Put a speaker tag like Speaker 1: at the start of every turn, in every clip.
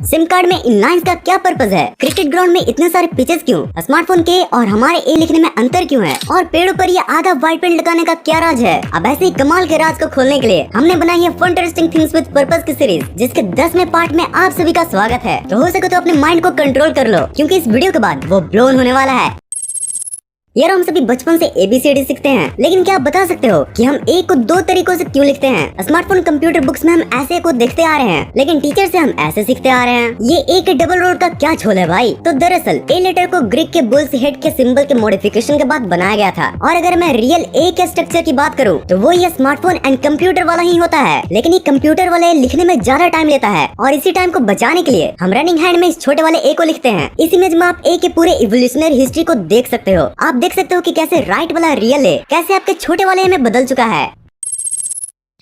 Speaker 1: SIM card में इनलाइंस का क्या पर्पज है? क्रिकेट ग्राउंड में इतने सारे पिचेस क्यों? स्मार्टफोन के और हमारे ए लिखने में अंतर क्यों है? और पेड़ों पर ये आधा व्हाइट पेंट लगाने का क्या राज है? अब ऐसे ही कमाल के राज को खोलने के लिए हमने बनाई है fun interesting things with purpose की सीरीज, जिसके 10वें पार्ट में आप सभी का स्वागत है। तो हो सके तो अपने माइंड को कंट्रोल कर लो, क्योंकि इस वीडियो के बाद वो ब्लोन होने वाला है। यार हम सभी बचपन से ABCD सीखते हैं, लेकिन क्या आप बता सकते हो कि हम ए को दो तरीकों से क्यों लिखते हैं? स्मार्टफोन कंप्यूटर बुक्स में हम ऐसे को देखते आ रहे हैं, लेकिन टीचर से हम ऐसे सीखते आ रहे हैं। ये ए के डबल रोड का क्या छोल है भाई? तो दरअसल ए लेटर को ग्रीक के बुल्स हेड के सिंबल के मॉडिफिकेशन के बाद बनाया गया था। और अगर मैं रियल ए के स्ट्रक्चर की बात करूँ तो वो ये स्मार्टफोन एंड कंप्यूटर वाला ही होता है, लेकिन ये कंप्यूटर वाले लिखने में ज्यादा टाइम लेता है। और इसी टाइम को बचाने के लिए हम रनिंग हैंड में इस छोटे वाले ए को लिखते हैं। इस इमेज में आप ए के पूरे इवोल्यूशनरी हिस्ट्री को देख सकते हो। आप देख सकते हो कि कैसे राइट वाला रियल है कैसे आपके छोटे वाले में बदल चुका है।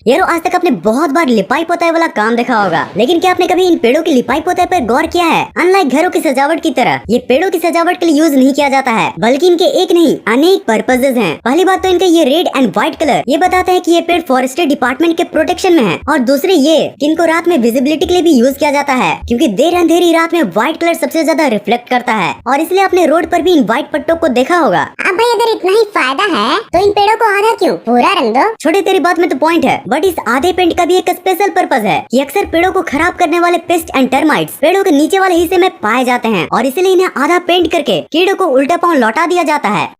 Speaker 1: यारो आज तक आपने बहुत बार लिपाई पोताई वाला काम देखा होगा, लेकिन क्या आपने कभी इन पेड़ों की लिपाई पोताई पर गौर किया है? अनलाइक घरों की सजावट की तरह ये पेड़ों की सजावट के लिए यूज नहीं किया जाता है, बल्कि इनके एक नहीं अनेक पर्पसेस हैं। पहली बात तो इनका ये रेड एंड व्हाइट कलर ये बताता है कि ये पेड़ फॉरेस्ट्री डिपार्टमेंट के प्रोटेक्शन में है। और दूसरे ये कि इनको रात में विजिबिलिटी के लिए भी यूज किया जाता है, क्योंकि देर अंधेरी रात में व्हाइट कलर सबसे ज्यादा रिफ्लेक्ट करता है। और इसलिए आपने रोड पर भी इन व्हाइट पट्टों को देखा होगा।
Speaker 2: अब भाई अगर इतना ही फायदा है तो इन पेड़ों को आधा क्यों पूरा रंग दो।
Speaker 1: छोटे तेरी बात में तो पॉइंट है, बट इस आधे पेंट का भी एक स्पेशल पर्पस है कि अक्सर पेड़ों को खराब करने वाले पेस्ट एंड टर्माइट्स पेड़ों के नीचे वाले हिस्से में पाए जाते हैं, और इसलिए इन्हें आधा पेंट करके कीड़ों को उल्टा पांव लौटा दिया जाता है।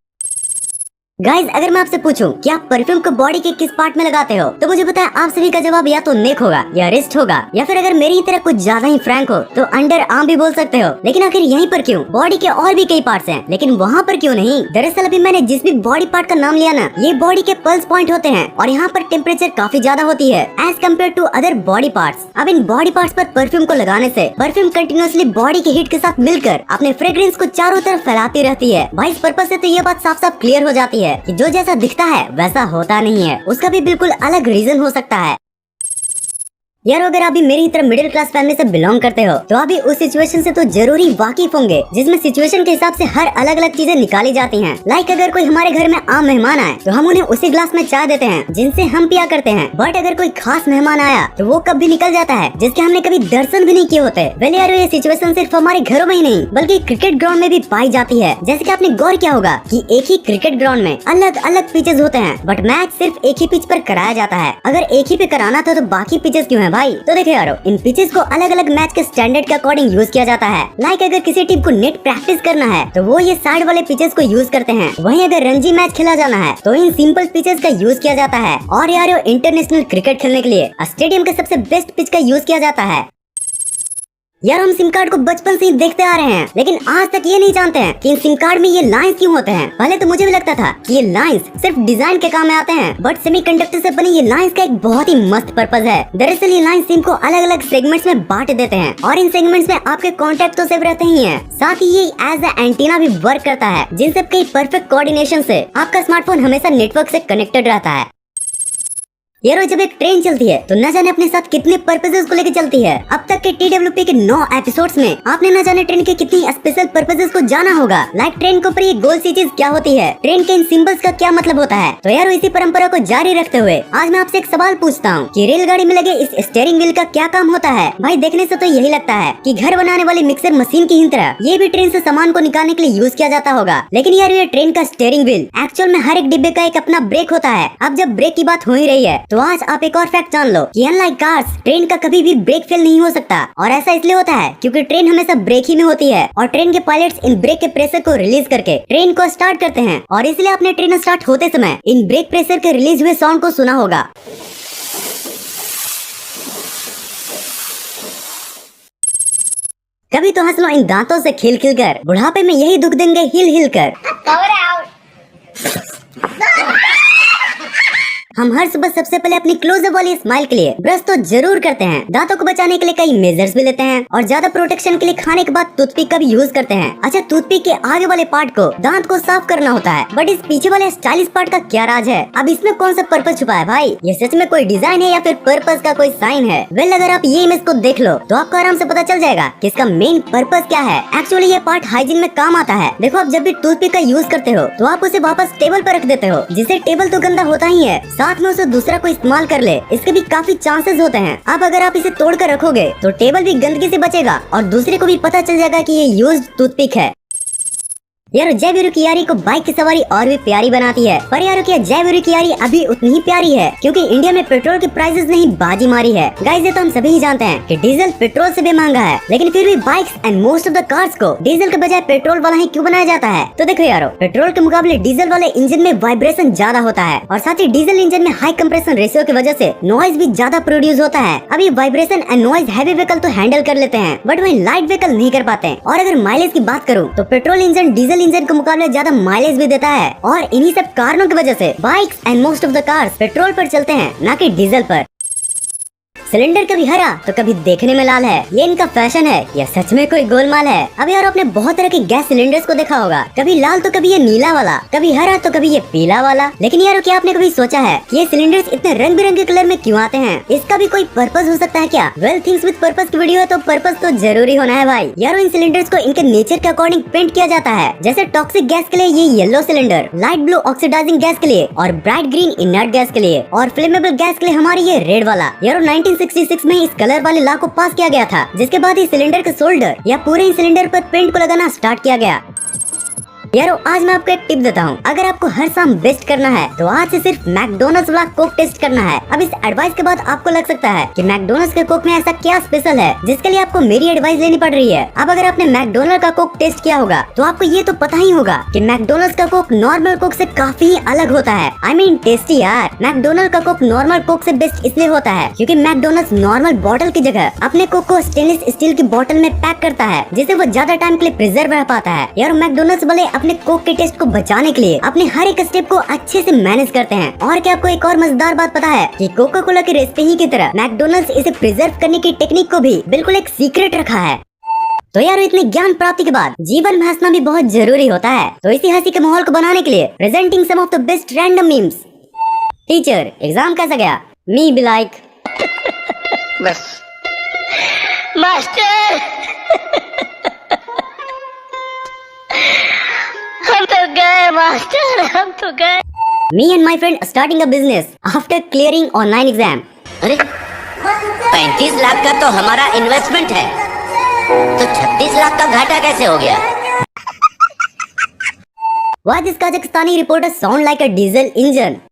Speaker 1: गाइज अगर मैं आपसे पूछूं कि आप परफ्यूम को बॉडी के किस पार्ट में लगाते हो, तो मुझे पता है आप सभी का जवाब या तो नेक होगा या रिस्ट होगा, या फिर अगर मेरी तरह कुछ ज्यादा ही फ्रैंक हो तो अंडर आर्म भी बोल सकते हो। लेकिन आखिर यहीं पर क्यों? बॉडी के और भी कई पार्ट्स हैं, लेकिन वहाँ पर क्यों नहीं? दरअसल अभी मैंने जिस भी बॉडी पार्ट का नाम लिया ना, ये बॉडी के पल्स पॉइंट होते हैं, और यहाँ पर टेम्परेचर काफी ज्यादा होती है as compare to other body parts. अब इन बॉडी पार्ट्स पर परफ्यूम को लगाने से परफ्यूम कंटिन्यूअसली बॉडी के हीट के साथ मिलकर अपने फ्रेग्रेंस को चारों तरफ फैलाती रहती है। भाई इस पर्पस से तो ये बात साफ साफ क्लियर हो जाती है कि जो जैसा दिखता है वैसा होता नहीं है, उसका भी बिल्कुल अलग रीजन हो सकता है। यार अगर आप भी मेरी तरह मिडिल क्लास फैमिली से बिलोंग करते हो तो आप भी उस सिचुएशन से तो जरूरी वाकिफ होंगे, जिसमें सिचुएशन के हिसाब से हर अलग अलग चीजें निकाली जाती हैं। लाइक अगर कोई हमारे घर में आम मेहमान आए तो हम उन्हें उसी ग्लास में चाय देते हैं जिनसे हम पिया करते हैं। बट अगर कोई खास मेहमान आया तो वो कब भी निकल जाता है जिसके हमने कभी दर्शन भी नहीं किए होते। वेल यार ये सिचुएशन सिर्फ हमारे घरों में ही नहीं बल्कि क्रिकेट ग्राउंड में भी पाई जाती है। जैसे कि आपने गौर किया होगा कि एक ही क्रिकेट ग्राउंड में अलग अलग पिचेस होते हैं, बट मैच सिर्फ एक ही पिच पर कराया जाता है। अगर एक ही पे कराना था तो बाकी पिचेस क्यों है भाई? तो देखो यारो इन पिचेस को अलग अलग मैच के स्टैंडर्ड के अकॉर्डिंग यूज किया जाता है। लाइक अगर किसी टीम को नेट प्रैक्टिस करना है तो वो ये साइड वाले पिचेस को यूज करते हैं। वहीं अगर रणजी मैच खेला जाना है तो इन सिंपल पिचेस का यूज किया जाता है। और यार इंटरनेशनल क्रिकेट खेलने के लिए स्टेडियम के सबसे बेस्ट पिच का यूज किया जाता है। यार हम सिम कार्ड को बचपन से ही देखते आ रहे हैं, लेकिन आज तक ये नहीं जानते हैं कि इन सिम कार्ड में ये लाइंस क्यों होते हैं। पहले तो मुझे भी लगता था कि ये लाइंस सिर्फ डिजाइन के काम में आते हैं, बट सेमीकंडक्टर से बनी ये लाइंस का एक बहुत ही मस्त पर्पस है। दरअसल ये लाइंस सिम को अलग अलग सेगमेंट्स में बांट देते हैं, और इन सेगमेंट्स में आपके कॉन्टेक्ट तो सेव रहते ही हैं, साथ ही ये एज ए एंटीना भी वर्क करता है, जिन सब के परफेक्ट कोऑर्डिनेशन से आपका स्मार्टफोन हमेशा नेटवर्क से कनेक्टेड रहता है। यार जब एक ट्रेन चलती है तो न जाने अपने साथ कितने पर्पसेस को लेकर चलती है। अब तक के TWP के 9 एपिसोड्स में आपने न जाने ट्रेन के कितनी स्पेशल पर्पसेस को जाना होगा। लाइक ट्रेन के ऊपर ये गोल सी चीज क्या होती है, ट्रेन के इन सिंबल्स का क्या मतलब होता है। तो यार इसी परंपरा को जारी रखते हुए आज मैं आपसे एक सवाल पूछता हूँ कि रेलगाड़ी में लगे इस स्टीयरिंग व्हील का क्या काम होता है? भाई देखने से तो यही लगता है कि घर बनाने वाली मिक्सर मशीन की ही तरह ये भी ट्रेन से सामान को निकालने के लिए यूज किया जाता होगा। लेकिन यार ये ट्रेन का स्टीयरिंग व्हील एक्चुअल में हर एक डिब्बे का एक अपना ब्रेक होता है। अब जब ब्रेक की बात हो ही रही है तो आज आप एक और फैक्ट जान लो कि अनलाइक कार्स ट्रेन का कभी भी ब्रेक फेल नहीं हो सकता। और ऐसा इसलिए होता है क्योंकि ट्रेन हमेशा ब्रेक ही में होती है, और ट्रेन के पायलट्स इन ब्रेक के प्रेशर को रिलीज करके ट्रेन को स्टार्ट करते हैं। और इसलिए आपने ट्रेन स्टार्ट होते समय इन ब्रेक प्रेशर के रिलीज हुए साउंड को सुना होगा। कभी तो हंस लो इन दांतों से खिल खिल कर, बुढ़ापे में यही दुख देंगे हिल हिल कर। हम हर सुबह सबसे पहले अपनी क्लोजअप वाली स्माइल के लिए ब्रश तो जरूर करते हैं। दांतों को बचाने के लिए कई मेजर्स भी लेते हैं, और ज्यादा प्रोटेक्शन के लिए खाने के बाद टूथपिक का भी यूज करते हैं। अच्छा टूथपिक के आगे वाले पार्ट को दांत को साफ करना होता है, बट इस पीछे वाले स्टाइलिश पार्ट का क्या राज है? अब इसमें कौन सा पर्पस छुपा है भाई? ये सच में कोई डिजाइन है या फिर पर्पस का कोई साइन है? वेल अगर आप ये इमेज को देख लो तो आपको आराम से पता चल जाएगा कि इसका मेन पर्पस क्या है। एक्चुअली ये पार्ट हाइजीन में काम आता है। देखो आप जब भी टूथपिक का यूज करते हो तो आप उसे वापस टेबल पर रख देते हो, जिससे टेबल तो गंदा होता ही है, साथ में उसे दूसरा कोई इस्तेमाल कर ले, इसके भी काफी चांसेस होते हैं। अब अगर आप इसे तोड़ कर रखोगे तो टेबल भी गंदगी से बचेगा और दूसरे को भी पता चल जाएगा कि ये यूज्ड टूथपिक है। यारो जय वीरू की यारी को बाइक की सवारी और भी प्यारी बनाती है, पर यारो क्या जय वीरू की यारी अभी उतनी ही प्यारी है, क्योंकि इंडिया में पेट्रोल के प्राइसेस ने ही बाजी मारी है। गाइस ये तो हम सभी ही जानते हैं कि डीजल पेट्रोल से भी महंगा है, लेकिन फिर भी bikes and most of the cars को डीजल के बजाय पेट्रोल वाला ही क्यों बनाया जाता है? तो देखो यारो, पेट्रोल के मुकाबले डीजल वाले इंजन में वाइब्रेशन ज्यादा होता है और साथ ही डीजल इंजन में हाई कंप्रेशन रेशियो की वजह से नॉइज भी ज्यादा प्रोड्यूस होता है। अभी vibration and noise heavy vehicle तो हैंडल कर लेते हैं, बट वही लाइट व्हीकल नहीं कर पाते। और अगर माइलेज की बात करूँ तो पेट्रोल इंजन डीजल इंजन के मुकाबले ज्यादा माइलेज भी देता है, और इन्हीं सब कारणों की वजह से bikes and most of the cars petrol पर चलते हैं, ना कि डीजल पर। सिलेंडर कभी हरा तो कभी देखने में लाल है, ये इनका फैशन है या सच में कोई गोलमाल है? अब यार आपने बहुत तरह के गैस सिलेंडर्स को देखा होगा, कभी लाल तो कभी ये नीला वाला, कभी हरा तो कभी ये पीला वाला। लेकिन यार क्या आपने कभी सोचा है कि ये सिलेंडर्स इतने रंग बिरंगे कलर में क्यों आते हैं? इसका भी कोई पर्पस हो सकता है क्या? वेल थिंग्स विद पर्पस की वीडियो है तो पर्पस तो जरूरी होना है भाई। यार इन सिलेंडर्स को इनके नेचर के अकॉर्डिंग पेंट किया जाता है। जैसे टॉक्सिक गैस के लिए ये yellow cylinder, light blue oxidising gas के लिए और ब्राइट ग्रीन इनर्ट गैस के लिए, और फ्लेमेबल गैस के लिए हमारी ये रेड वाला। यार 1966 में इस कलर वाले लॉ को पास किया गया था, जिसके बाद ही सिलेंडर के शोल्डर या पूरे ही सिलेंडर पर पेंट को लगाना स्टार्ट किया गया। यारो आज मैं आपको एक टिप देता हूँ, अगर आपको हर शाम बेस्ट करना है तो आज से सिर्फ मैकडोनल्ड्स वाला कोक टेस्ट करना है। अब इस एडवाइस के बाद आपको लग सकता है कि मैकडोनल्ड्स के कोक में ऐसा क्या स्पेशल है जिसके लिए आपको मेरी एडवाइस लेनी पड़ रही है। अब अगर आपने मैकडोनल्ड का कोक टेस्ट किया होगा तो आपको ये तो पता ही होगा कि मैकडोनल्ड्स का कोक नॉर्मल कोक से काफी अलग होता है। आई मीन टेस्टी यार। मैकडोनल्ड का कोक नॉर्मल कोक से बेस्ट इसलिए होता है क्योंकि मैकडोनल्ड्स नॉर्मल बॉटल की जगह अपने कोक को स्टेनलेस स्टील की बोतल में पैक करता है, जिससे वो ज्यादा टाइम के लिए प्रिजर्व रह पाता है। यार मैकडोनल्ड्स वाले अपने कोक के टेस्ट को बचाने के लिए अपने हर एक स्टेप को अच्छे से मैनेज करते हैं। और क्या आपको एक और मजेदार बात पता है कि कोका कोला की रेसिपी ही की तरह मैकडोनल्ड्स इसे प्रिजर्व करने की टेक्निक को भी बिल्कुल एक सीक्रेट रखा है। तो यार इतनी ज्ञान प्राप्ति के बाद जीवन में हंसना भी बहुत जरूरी होता है, तो इसी हंसी के माहौल को बनाने के लिए presenting some of the best random memes. Teacher exam कैसा गया? मी बी लाइक
Speaker 3: बस मास्टर हम तो गए मास्टर, हम तो गए।
Speaker 1: Me and my friend starting a business after clearing online exam.
Speaker 4: अरे 35 लाख का तो हमारा इन्वेस्टमेंट है, तो 36 लाख का घाटा कैसे हो गया?
Speaker 1: Why this Kazakhstani reporter sound like a diesel engine?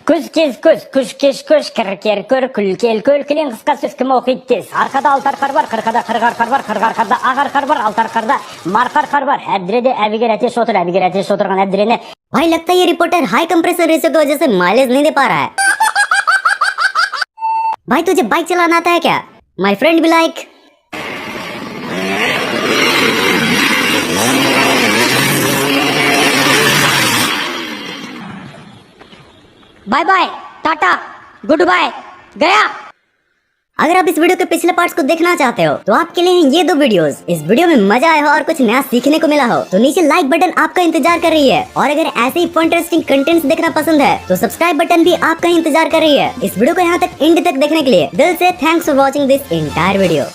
Speaker 5: Kuş kiş kuş kır ker kır kül kel kül kilen kıska süsküm okuyup tez. Arkada altar kar var, kırkada kırgar kar var, kırgar karda ağar kar var, altar karda markar kar var. Hebdirede eviger ateş otur, eviger ateş oturgan hebdirene.
Speaker 1: भाई लगता है ये reporter high compressor ratio की वजह से mileage नहीं दे पा रहा है। भाई तुझे बाइक चलाना आता है क्या? माई फ्रेंड भी like
Speaker 5: bye bye tata good bye गया।
Speaker 1: अगर आप इस वीडियो के पिछले पार्ट्स को देखना चाहते हो तो आपके लिए हैं ये दो वीडियोस। इस वीडियो में मजा आया हो और कुछ नया सीखने को मिला हो तो नीचे लाइक बटन आपका इंतजार कर रही है, और अगर ऐसे ही फन इंटरेस्टिंग कंटेंट्स देखना पसंद है तो सब्सक्राइब बटन भी आपका इंतजार कर रही है। इस वीडियो को यहाँ तक एंड तक देखने के लिए दिल से thanks for watching this entire video.